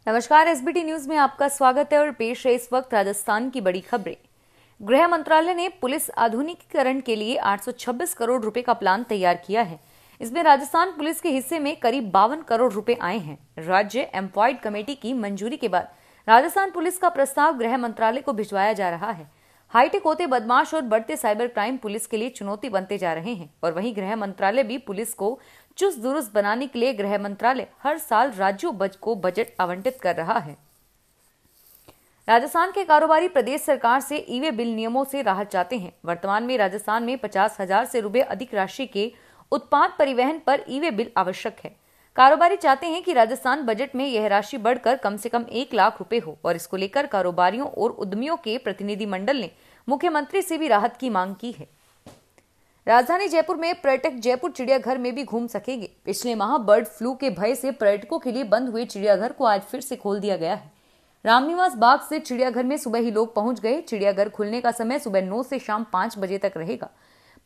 नमस्कार, SBT news में आपका स्वागत है और पेश है इस वक्त राजस्थान की बड़ी खबरें। गृह मंत्रालय ने पुलिस आधुनिकीकरण के लिए 826 करोड़ रुपए का प्लान तैयार किया है। इसमें राजस्थान पुलिस के हिस्से में करीब 52 करोड़ रुपए आए हैं। राज्य एम्प्लॉयड कमेटी की मंजूरी के बाद राजस्थान पुलिस का प्रस्ताव गृह मंत्रालय को भिजवाया जा रहा है। हाईटेक होते बदमाश और बढ़ते साइबर क्राइम पुलिस के लिए चुनौती बनते जा रहे हैं और वहीं गृह मंत्रालय भी पुलिस को चुस्त दुरुस्त बनाने के लिए गृह मंत्रालय हर साल राज्यों को बजट आवंटित कर रहा है। राजस्थान के कारोबारी प्रदेश सरकार से ई-वे बिल नियमों से राहत चाहते हैं। वर्तमान में राजस्थान में 50,000 से रुपए अधिक राशि के उत्पाद परिवहन पर ई-वे बिल आवश्यक है। कारोबारी चाहते हैं कि राजस्थान बजट में यह राशि बढ़कर कम से कम 1 लाख रुपए हो और इसको लेकर कारोबारियों और उद्यमियों के प्रतिनिधि मंडल ने मुख्यमंत्री से भी राहत की मांग की है। राजधानी जयपुर में पर्यटक जयपुर चिड़ियाघर में भी घूम सकेंगे। पिछले माह बर्ड फ्लू के भय से पर्यटकों के लिए बंद हुए चिड़ियाघर को आज फिर से खोल दिया गया है। रामनिवास बाग से चिड़ियाघर में सुबह ही लोग पहुंच गए। चिड़ियाघर खुलने का समय सुबह 9 से शाम 5 बजे तक रहेगा।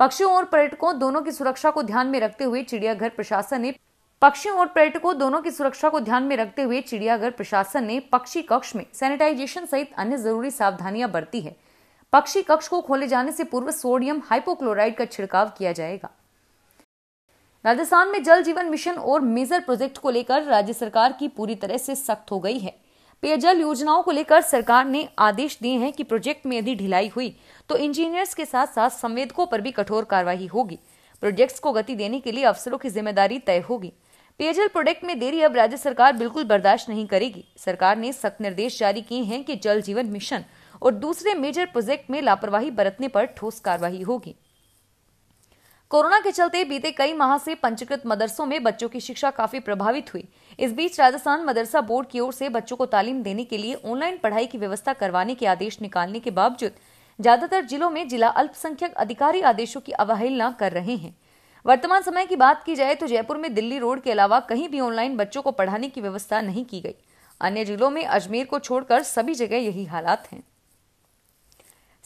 पक्षियों और पर्यटकों दोनों की सुरक्षा को ध्यान में रखते हुए चिड़ियाघर प्रशासन ने पक्षी कक्ष में सैनिटाइजेशन सहित अन्य जरूरी सावधानियां बरती है। पक्षी कक्ष को खोले जाने से पूर्व सोडियम हाइपोक्लोराइड का छिड़काव किया जाएगा। राजस्थान में जल जीवन मिशन और मेजर प्रोजेक्ट को लेकर राज्य सरकार की पूरी तरह से सख्त हो गई है। पेयजल योजनाओं को लेकर सरकार ने आदेश दिए हैं कि प्रोजेक्ट में यदि ढिलाई हुई तो इंजीनियर्स के साथ साथ संवेदकों पर भी कठोर कार्रवाई होगी। प्रोजेक्ट्स को गति देने के लिए अफसरों की जिम्मेदारी तय होगी। पेयजल प्रोजेक्ट में देरी अब राज्य सरकार बिल्कुल बर्दाश्त नहीं करेगी। सरकार ने सख्त निर्देश जारी किए हैं कि जल जीवन मिशन और दूसरे मेजर प्रोजेक्ट में लापरवाही बरतने पर ठोस कार्रवाई होगी। कोरोना के चलते बीते कई माह से पंजीकृत मदरसों में बच्चों की शिक्षा काफी प्रभावित हुई। इस बीच राजस्थान मदरसा बोर्ड की ओर से बच्चों को तालीम देने के लिए ऑनलाइन पढ़ाई की व्यवस्था करवाने के आदेश निकालने के बावजूद ज्यादातर जिलों में जिला अल्पसंख्यक अधिकारी आदेशों की अवहेलना कर रहे हैं। वर्तमान समय की बात की जाए तो जयपुर में दिल्ली रोड के अलावा कहीं भी ऑनलाइन बच्चों को पढ़ाने की व्यवस्था नहीं की गई। अन्य जिलों में अजमेर को छोड़कर सभी जगह यही हालात हैं।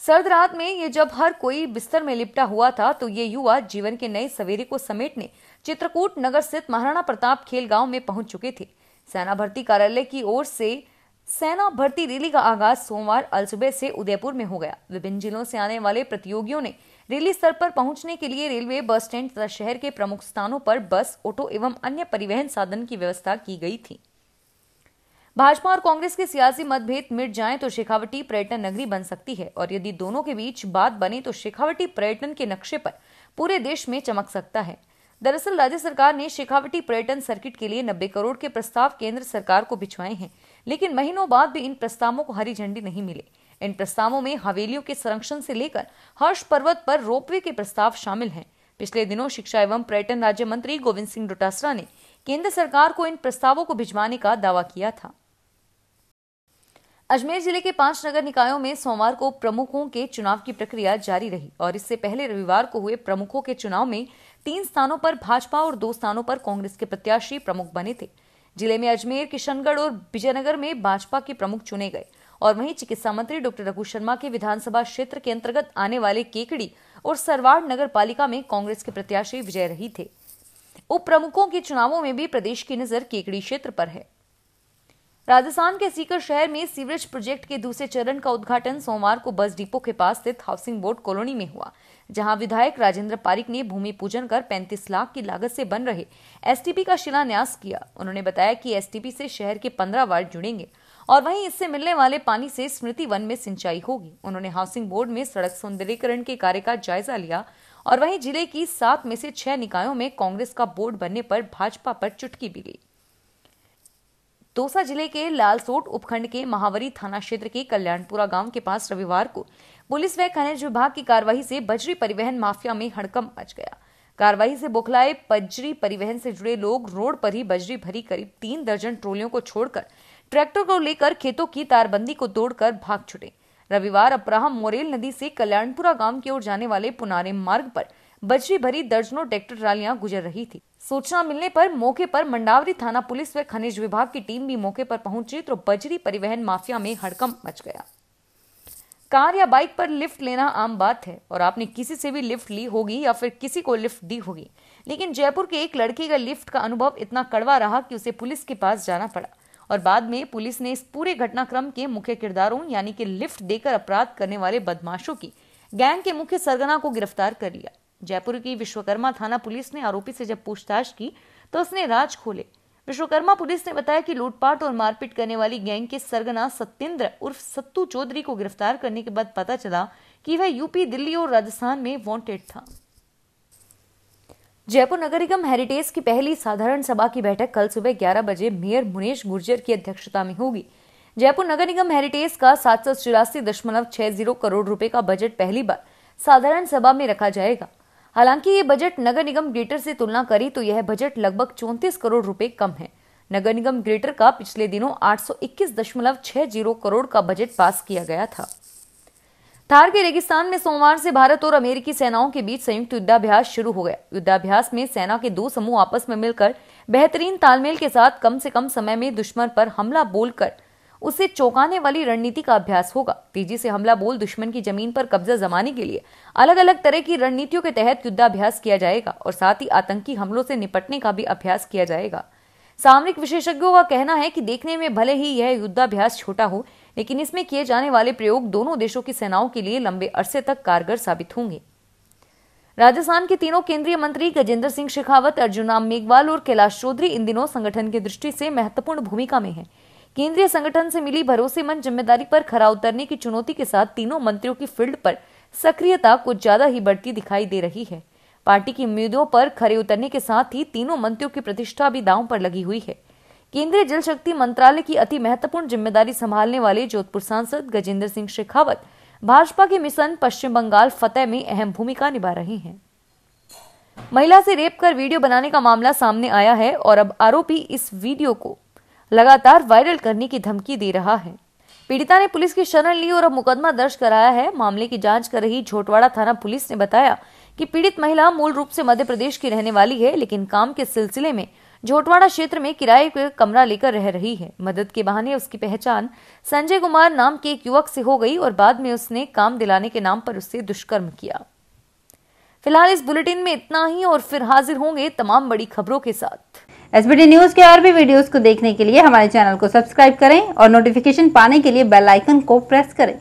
सर्द रात में ये जब हर कोई बिस्तर में लिपटा हुआ था तो ये युवा जीवन के नए सवेरे को समेटने चित्रकूट नगर स्थित महाराणा प्रताप खेल गांव में पहुंच चुके थे। सेना भर्ती कार्यालय की ओर से सेना भर्ती रैली का आगाज सोमवार अलसुबह से उदयपुर में हो गया। विभिन्न जिलों से आने वाले प्रतियोगियों ने रैली स्थल पर पहुंचने के लिए रेलवे, बस स्टैंड तथा शहर के प्रमुख स्थानों पर बस, ऑटो एवं अन्य परिवहन साधन की व्यवस्था की गई थी। भाजपा और कांग्रेस के सियासी मतभेद मिट जाएं तो शेखावटी पर्यटन नगरी बन सकती है और यदि दोनों के बीच बात बने तो शेखावटी पर्यटन के नक्शे पर पूरे देश में चमक सकता है। दरअसल राज्य सरकार ने शेखावटी पर्यटन सर्किट के लिए 90 करोड़ के प्रस्ताव केंद्र सरकार को भिजवाए हैं, लेकिन महीनों बाद भी इन प्रस्तावों को हरी झंडी नहीं मिली। इन प्रस्तावों में हवेलियों के संरक्षण से लेकर हर्ष पर्वत पर रोपवे के प्रस्ताव शामिल हैं। पिछले दिनों शिक्षा एवं पर्यटन राज्य मंत्री गोविंद सिंह डोटासरा ने केंद्र सरकार को इन प्रस्तावों को भिजवाने का दावा किया था। अजमेर जिले के 5 नगर निकायों में सोमवार को प्रमुखों के चुनाव की प्रक्रिया जारी रही और इससे पहले रविवार को हुए प्रमुखों के चुनाव में 3 स्थानों पर भाजपा और 2 स्थानों पर कांग्रेस के प्रत्याशी प्रमुख बने थे। जिले में अजमेर, किशनगढ़ और विजयनगर में भाजपा के प्रमुख चुने गए और वहीं चिकित्सा मंत्री डॉक्टर रघु शर्मा के विधानसभा क्षेत्र के अंतर्गत आने वाले केकड़ी और सरवाड़ नगर पालिका में कांग्रेस के प्रत्याशी विजय रही थे। उप प्रमुखों के चुनावों में भी प्रदेश की नजर केकड़ी क्षेत्र पर है। राजस्थान के सीकर शहर में सीवरेज प्रोजेक्ट के दूसरे चरण का उद्घाटन सोमवार को बस डिपो के पास स्थित हाउसिंग बोर्ड कॉलोनी में हुआ, जहां विधायक राजेंद्र पारिक ने भूमि पूजन कर 35 लाख की लागत से बन रहे एसटीपी का शिलान्यास किया। उन्होंने बताया कि एसटीपी से शहर के 15 वार्ड जुड़ेंगे और वहीं इससे मिलने वाले पानी से स्मृति वन में सिंचाई होगी। उन्होंने हाउसिंग बोर्ड में सड़क सौंदर्यीकरण के कार्य का जायजा लिया और वहीं जिले की 7 में से 6 निकायों में कांग्रेस का बोर्ड बनने पर भाजपा पर चुटकी भी ली। दौसा जिले के लालसोट उपखंड के महावरी थाना क्षेत्र के कल्याणपुरा गांव के पास रविवार को पुलिस व खनिज विभाग की कार्रवाई से बजरी परिवहन माफिया में हड़कंप मच गया। कार्रवाई से बौखलाए बजरी परिवहन से जुड़े लोग रोड पर ही बजरी भरी करीब 3 दर्जन ट्रोलियों को छोड़कर ट्रैक्टर को लेकर खेतों की तारबंदी को तोड़कर भाग छुटे। रविवार अपराह मोरेल नदी से कल्याणपुरा गांव की ओर जाने वाले पुनारे मार्ग पर बजरी भरी दर्जनों ट्रैक्टर ट्रालियां गुजर रही थी। सूचना मिलने पर मौके पर मंडावरी थाना पुलिस व खनिज विभाग की टीम भी मौके पर पहुंची तो बजरी परिवहन माफिया में हड़कंप मच गया। कार या बाइक पर लिफ्ट लेना आम बात है और आपने किसी से भी लिफ्ट ली होगी या फिर किसी को लिफ्ट दी होगी, लेकिन जयपुर के एक लड़के का लिफ्ट का अनुभव इतना कड़वा रहा कि उसे पुलिस के पास जाना पड़ा और बाद में पुलिस ने इस पूरे घटनाक्रम के मुख्य किरदारों यानी कि लिफ्ट देकर अपराध करने वाले बदमाशों की गैंग के मुख्य सरगना को गिरफ्तार कर लिया। जयपुर की विश्वकर्मा थाना पुलिस ने आरोपी से जब पूछताछ की तो उसने राज खोले। विश्वकर्मा पुलिस ने बताया कि लूटपाट और मारपीट करने वाली गैंग के सरगना सत्येंद्र उर्फ सत्तू चौधरी को गिरफ्तार करने के बाद पता चला कि वह यूपी, दिल्ली और राजस्थान में वांटेड था। जयपुर नगर निगम हेरिटेज की पहली साधारण सभा की बैठक कल सुबह 11 बजे मेयर मुनेश गुर्जर की अध्यक्षता में होगी। जयपुर नगर निगम हेरिटेज का 784.60 करोड़ रुपए का बजट पहली बार साधारण सभा में रखा जाएगा। हालांकि ये बजट नगर निगम ग्रेटर से तुलना करें तो यह बजट लगभग 34 करोड़ रुपए कम है। नगर निगम ग्रेटर का पिछले दिनों 821.60 करोड़ का बजट पास किया गया था। थार के रेगिस्तान में सोमवार से भारत और अमेरिकी सेनाओं के बीच संयुक्त युद्धाभ्यास शुरू हो गया। युद्धाभ्यास में सेना के दो समूह आपस में मिलकर बेहतरीन तालमेल के साथ कम से कम समय में दुश्मन पर हमला बोलकर उसे चौंकाने वाली रणनीति का अभ्यास होगा। तेजी से हमला बोल दुश्मन की जमीन पर कब्जा जमाने के लिए अलग अलग तरह की रणनीतियों के तहत युद्धाभ्यास किया जाएगा और साथ ही आतंकी हमलों से निपटने का भी अभ्यास किया जाएगा। सामरिक विशेषज्ञों का कहना है कि देखने में भले ही यह युद्धाभ्यास छोटा हो, लेकिन इसमें किए जाने वाले प्रयोग दोनों देशों की सेनाओं के लिए लंबे अरसे तक कारगर साबित होंगे। राजस्थान के तीनों केंद्रीय मंत्री गजेंद्र सिंह शेखावत, अर्जुन राम मेघवाल और कैलाश चौधरी इन दिनों संगठन की दृष्टि से महत्वपूर्ण भूमिका में हैं। केंद्रीय संगठन से मिली भरोसेमंद जिम्मेदारी पर खरा उतरने की चुनौती के साथ तीनों मंत्रियों की फील्ड पर सक्रियता कुछ ज्यादा ही बढ़ती दिखाई दे रही है। पार्टी की उम्मीदों पर खरे उतरने के साथ ही तीनों मंत्रियों की प्रतिष्ठा भी दांव पर लगी हुई है। केंद्रीय जल शक्ति मंत्रालय की अति महत्वपूर्ण जिम्मेदारी संभालने वाले जोधपुर सांसद गजेंद्र सिंह शेखावत भाजपा के मिशन पश्चिम बंगाल फतेह में अहम भूमिका निभा रहे हैं। महिला से रेप कर वीडियो बनाने का मामला सामने आया है और अब आरोपी इस वीडियो को लगातार वायरल करने की धमकी दे रहा है। पीड़िता ने पुलिस की शरण ली और अब मुकदमा दर्ज कराया है। मामले की जांच कर रही झोटवाड़ा थाना पुलिस ने बताया कि पीड़ित महिला मूल रूप से मध्य प्रदेश की रहने वाली है, लेकिन काम के सिलसिले में झोटवाड़ा क्षेत्र में किराए पर कमरा लेकर रह रही है। मदद के बहाने उसकी पहचान संजय कुमार नाम के एक युवक से हो गई और बाद में उसने काम दिलाने के नाम पर उससे दुष्कर्म किया। फिलहाल इस बुलेटिन में इतना ही और फिर हाजिर होंगे तमाम बड़ी खबरों के साथ। एसबीटी न्यूज के और भी वीडियोस को देखने के लिए हमारे चैनल को सब्सक्राइब करें और नोटिफिकेशन पाने के लिए बेल आइकन को प्रेस करें।